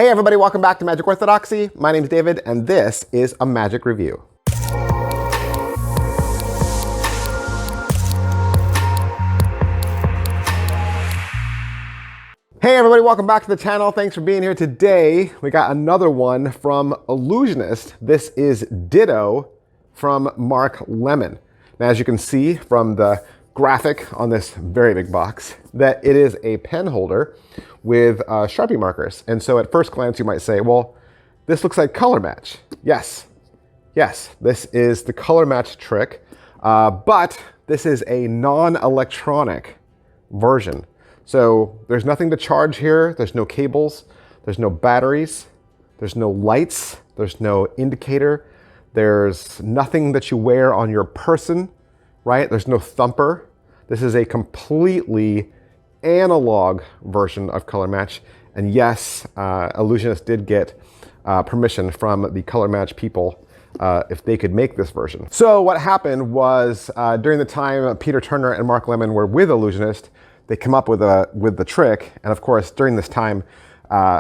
Hey everybody, welcome back to Magic Orthodoxy. My name is David and this is a Magic Review. Hey everybody, welcome back to the channel. Thanks for being here today. We got another one from Illusionist. This is Ditto from Mark Lemon. Now as you can see from the graphic on this very big box, that it is a pen holder with Sharpie markers. And so at first glance you might say, well, this looks like color match. Yes, this is the color match trick, but this is a non-electronic version. So there's nothing to charge here, there's no cables, there's no batteries, there's no lights, there's no indicator, there's nothing that you wear on your person, right? There's no thumper. This is a completely analog version of color match. And yes, Illusionist did get permission from the color match people if they could make this version. So what happened was during the time Peter Turner and Mark Lemon were with Illusionist, they come up with the trick. And of course, during this time,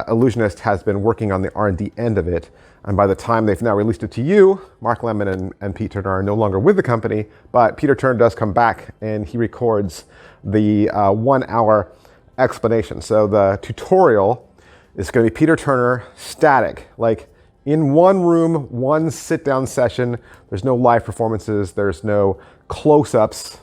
Illusionist has been working on the R&D end of it. And by the time they've now released it to you, Mark Lemon and Pete Turner are no longer with the company, but Peter Turner does come back and he records the 1 hour explanation. So the tutorial is going to be Peter Turner static, like in one room, one sit down session. There's no live performances. There's no close-ups,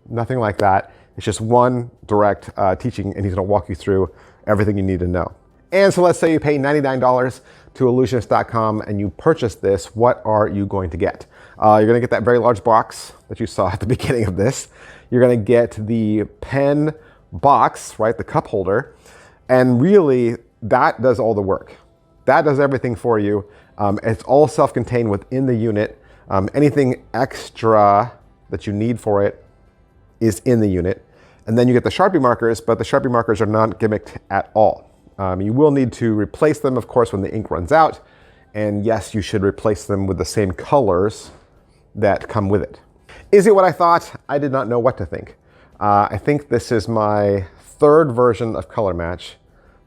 nothing like that. It's just one direct teaching, and he's going to walk you through everything you need to know. And so let's say you pay $99 to illusionist.com and you purchase this. What are you going to get? You're going to get that very large box that you saw at the beginning of this. You're going to get the pen box, right? The cup holder. And really, that does all the work. That does everything for you. It's all self-contained within the unit. Anything extra that you need for it is in the unit. And then you get the Sharpie markers, but the Sharpie markers are not gimmicked at all. You will need to replace them, of course, when the ink runs out. And yes, you should replace them with the same colors that come with it. Is it what I thought? I did not know what to think. I think this is my third version of color match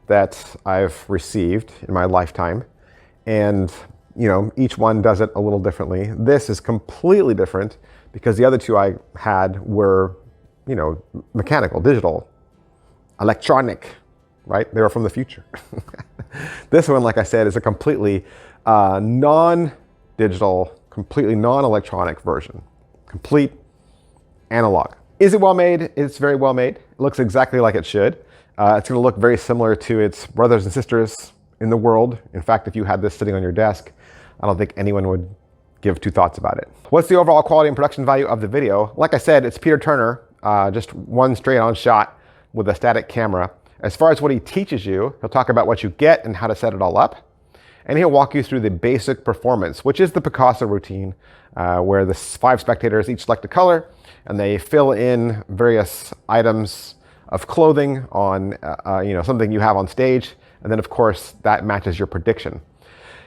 that I've received in my lifetime. And you know, each one does it a little differently. This is completely different because the other two I had were, you know, mechanical, digital, electronic, right? They were from the future. This one, like I said, is a completely non-digital, completely non-electronic version. Complete analog. Is it well made? It's very well made. It looks exactly like it should. It's going to look very similar to its brothers and sisters in the world. In fact, if you had this sitting on your desk, I don't think anyone would give two thoughts about it. What's the overall quality and production value of the video? Like I said, it's Peter Turner, just one straight on shot with a static camera. As far as what he teaches you, he'll talk about what you get and how to set it all up. And he'll walk you through the basic performance, which is the Picasso routine, where the 5 spectators each select a color and they fill in various items of clothing on you know, something you have on stage. And then of course that matches your prediction.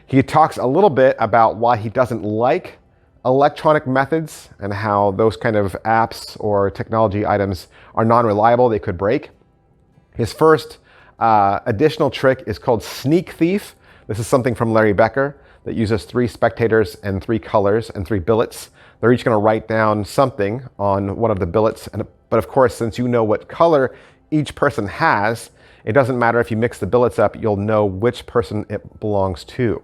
He talks a little bit about why he doesn't like electronic methods and how those kind of apps or technology items are non-reliable, they could break. His first additional trick is called Sneak Thief. This is something from Larry Becker that uses 3 spectators and 3 colors and 3 billets. They're each going to write down something on one of the billets. But of course, since you know what color each person has, it doesn't matter if you mix the billets up, you'll know which person it belongs to.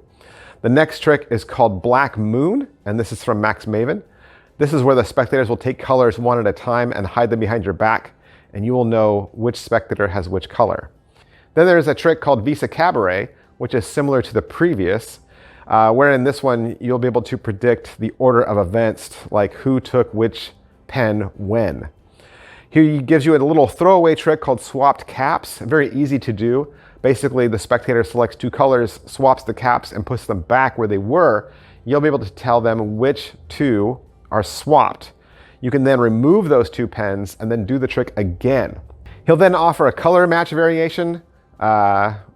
The next trick is called Black Moon, and this is from Max Maven. This is where the spectators will take colors one at a time and hide them behind your back, and you will know which spectator has which color. Then there's a trick called Visa Cabaret, which is similar to the previous, where in this one you'll be able to predict the order of events, like who took which pen when. He gives you a little throwaway trick called Swapped Caps, very easy to do. Basically, the spectator selects 2 colors, swaps the caps, and puts them back where they were. You'll be able to tell them which 2 are swapped. You can then remove those 2 pens and then do the trick again. He'll then offer a color match variation,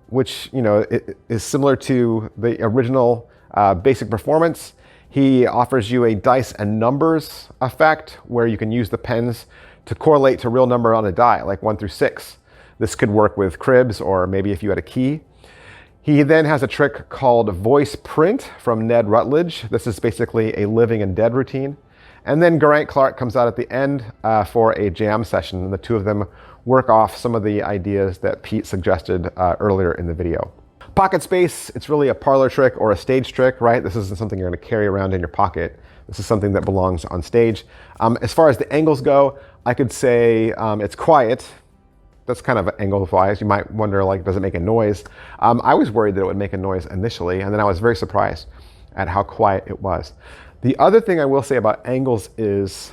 which, you know, is similar to the original basic performance. He offers you a dice and numbers effect where you can use the pens to correlate to a real number on a die, like 1 through 6. This could work with cribs or maybe if you had a key. He then has a trick called Voice Print from Ned Rutledge. This is basically a living and dead routine. And then Geraint Clark comes out at the end for a jam session. And the two of them work off some of the ideas that Pete suggested earlier in the video. Pocket space, it's really a parlor trick or a stage trick, right? This isn't something you're going to carry around in your pocket. This is something that belongs on stage. As far as the angles go, I could say it's quiet. That's kind of angle-wise. You might wonder, like, does it make a noise? I was worried that it would make a noise initially, and then I was very surprised at how quiet it was. The other thing I will say about angles is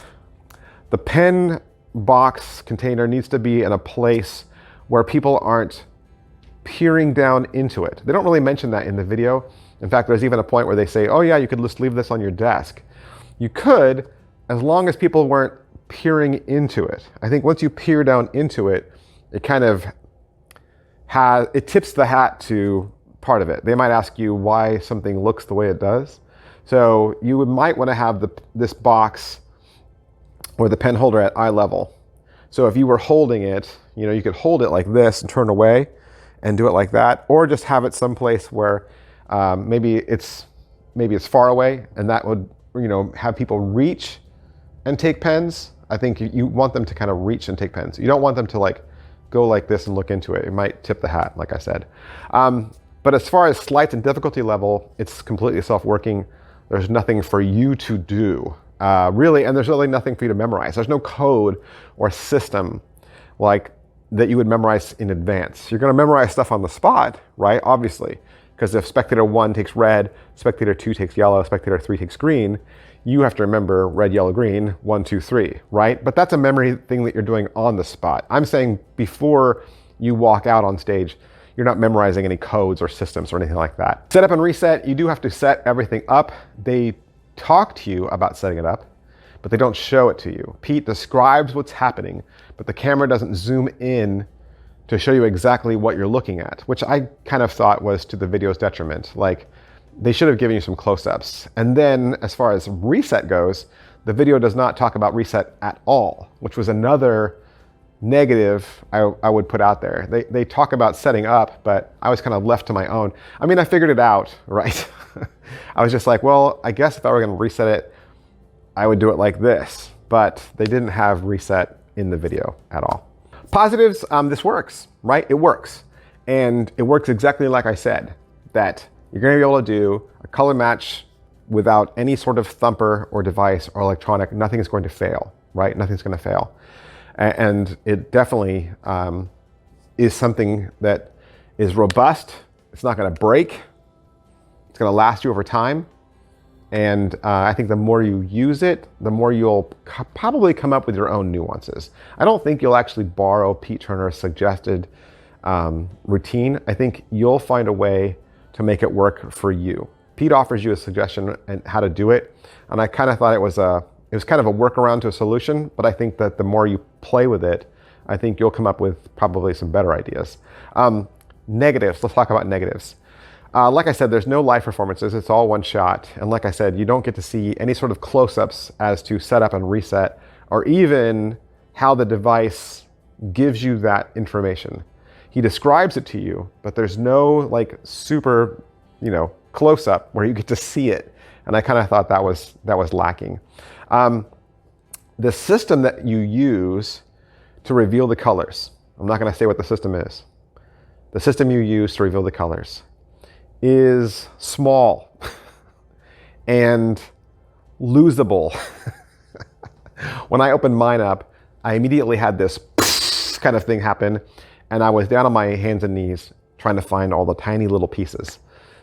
the pen box container needs to be in a place where people aren't peering down into it. They don't really mention that in the video. In fact, there's even a point where they say, oh yeah, you could just leave this on your desk. You could, as long as people weren't peering into it. I think once you peer down into it, it kind of it tips the hat to part of it. They might ask you why something looks the way it does. So you might want to have this box or the pen holder at eye level. So if you were holding it, you could hold it like this and turn away and do it like that, or just have it someplace where maybe it's far away, and that would have people reach and take pens. I think you want them to kind of reach and take pens. You don't want them to like go like this and look into it. It might tip the hat, like I said. But as far as slights and difficulty level, it's completely self-working. There's nothing for you to do, really, and there's really nothing for you to memorize. There's no code or system like that you would memorize in advance. You're gonna memorize stuff on the spot, right? Obviously, because if spectator 1 takes red, spectator 2 takes yellow, spectator 3 takes green, you have to remember red, yellow, green, 1, 2, 3, right? But that's a memory thing that you're doing on the spot. I'm saying before you walk out on stage, you're not memorizing any codes or systems or anything like that. Setup and reset, you do have to set everything up. They talk to you about setting it up, but they don't show it to you. Pete describes what's happening, but the camera doesn't zoom in to show you exactly what you're looking at, which I kind of thought was to the video's detriment. Like, they should have given you some close-ups. And then as far as reset goes, the video does not talk about reset at all, which was another negative I would put out there. They talk about setting up, but I was kind of left to my own. I mean, I figured it out, right? I was just like, well, I guess if I were gonna reset it, I would do it like this, but they didn't have reset in the video at all. Positives, this works, right? It works. And it works exactly like I said, that you're gonna be able to do a color match without any sort of thumper or device or electronic. Nothing is going to fail, right? Nothing's gonna fail. And it definitely is something that is robust. It's not gonna break. It's gonna last you over time. And I think the more you use it, the more you'll probably come up with your own nuances. I don't think you'll actually borrow Pete Turner's suggested routine. I think you'll find a way to make it work for you. Pete offers you a suggestion and how to do it. And I kind of thought it was kind of a workaround to a solution, but I think that the more you play with it, I think you'll come up with probably some better ideas. Negatives, let's talk about negatives. Like I said, there's no live performances, it's all one shot. And like I said, you don't get to see any sort of close-ups as to setup and reset, or even how the device gives you that information. He describes it to you, but there's no like super, close-up where you get to see it. And I kind of thought that was lacking. The system that you use to reveal the colors, I'm not gonna say what the system is. The system you use to reveal the colors is small and losable. When I opened mine up, I immediately had this kind of thing happen, and I was down on my hands and knees trying to find all the tiny little pieces.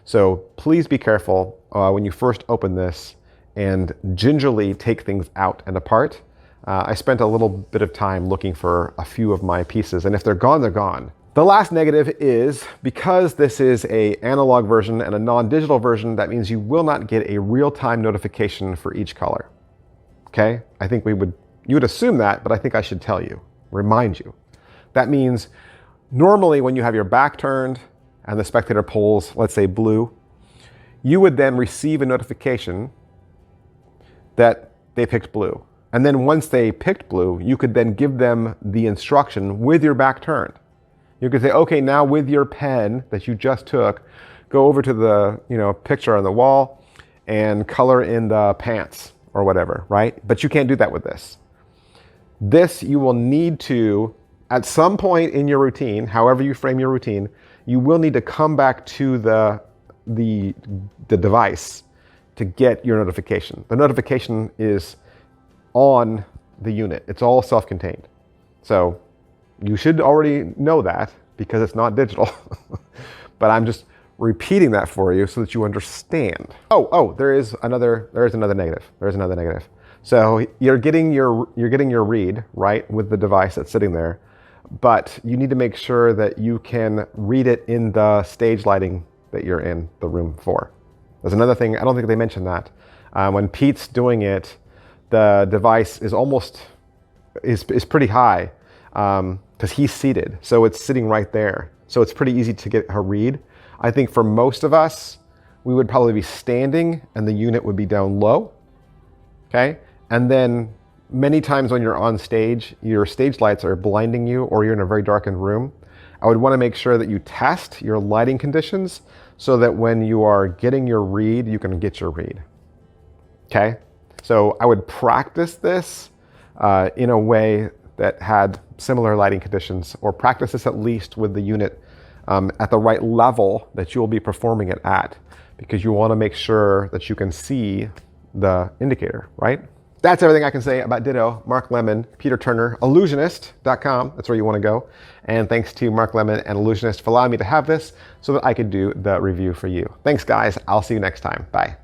So please be careful when you first open this and gingerly take things out and apart. I spent a little bit of time looking for a few of my pieces, and if they're gone, they're gone. The last negative is, because this is an analog version and a non-digital version, that means you will not get a real-time notification for each color. Okay? I think you would assume that, but I think I should tell you, remind you. That means normally when you have your back turned and the spectator pulls, let's say blue, you would then receive a notification that they picked blue. And then once they picked blue, you could then give them the instruction with your back turned. You can say, okay, now with your pen that you just took, go over to the picture on the wall and color in the pants or whatever, right? But you can't do that with this. This you will need to, at some point in your routine, however you frame your routine, you will need to come back to the device to get your notification. The notification is on the unit. It's all self-contained. So you should already know that because it's not digital. But I'm just repeating that for you so that you understand. There is another negative. So you're getting your read, right, with the device that's sitting there, but you need to make sure that you can read it in the stage lighting that you're in the room for. There's another thing, I don't think they mentioned that. When Pete's doing it, the device is pretty high because he's seated. So it's sitting right there. So it's pretty easy to get a read. I think for most of us, we would probably be standing and the unit would be down low, okay? And then many times when you're on stage, your stage lights are blinding you or you're in a very darkened room. I would want to make sure that you test your lighting conditions so that when you are getting your read, you can get your read, okay? So I would practice this in a way that had similar lighting conditions, or practice this at least with the unit at the right level that you'll be performing it at, because you want to make sure that you can see the indicator, right? That's everything I can say about Ditto, Mark Lemon, Peter Turner, Illusionist.com. That's where you want to go. And thanks to Mark Lemon and Illusionist for allowing me to have this so that I could do the review for you. Thanks, guys. I'll see you next time. Bye.